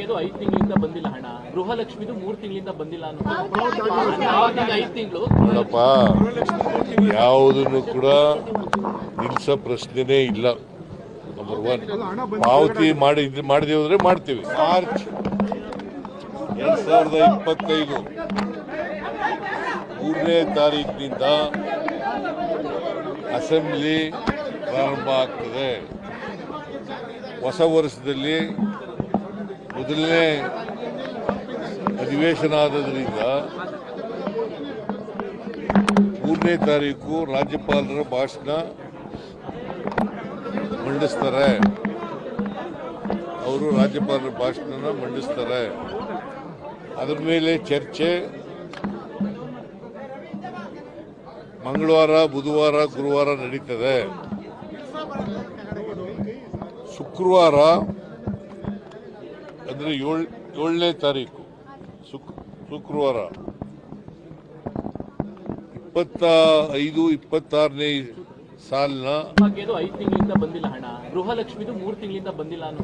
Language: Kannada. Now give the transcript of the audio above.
ಬಗ್ಗೆದು 5 ತಿಂಗಳಿಂದ ಬಂದಿಲ್ಲ ಹಣ, ಗೃಹಲಕ್ಷ್ಮಿದು 3 ತಿಂಗಳಿಂದ ಬಂದಿಲ್ಲ ಅನ್ನೋ 5 ತಿಂಗಳು ನೋಡಪ್ಪ, ಯಾವುದನ್ನು ಕೂಡ ನಿಲ್ಸೋ ಪ್ರಶ್ನೆನೇ ಇಲ್ಲ. ನಂಬರ್ 1 ಪಾವತಿ ಮಾಡಿದೀವಿ ಅಂದ್ರೆ ಮಾಡ್ತೀವಿ. ಮಾರ್ಚ್ 2025 3ನೇ ತಾರೀಕಿನಿಂದ ಅಸೆಂಬ್ಲಿ ಪ್ರಾರಂಭ ಆಗ್ತದೆ. ಹೊಸ ವರ್ಷದಲ್ಲಿ ಮೊದಲನೇ ಅಧಿವೇಶನ ಆದದ್ರಿಂದ 3ನೇ ತಾರೀಕು ರಾಜ್ಯಪಾಲರ ಭಾಷಣ ಮಂಡಿಸ್ತಾರೆ. ಅವರು ರಾಜ್ಯಪಾಲರ ಭಾಷಣ ಮಂಡಿಸ್ತಾರೆ. ಅದರ ಮೇಲೆ ಚರ್ಚೆ ಮಂಗಳವಾರ, ಬುಧವಾರ, ಗುರುವಾರ ನಡೀತದೆ. ಶುಕ್ರವಾರ ಅಂದರೆ 7ನೇ ತಾರೀಕು ಶುಕ್ರವಾರ 25-26ನೇ ಸಾಲಿನ ಬಗ್ಗೆದು 5 ತಿಂಗಳಿಂದ ಬಂದಿಲ್ಲ ಹಣ, ಗೃಹಲಕ್ಷ್ಮಿದು 3 ತಿಂಗಳಿಂದ ಬಂದಿಲ್ಲ ಅನ್ನೋ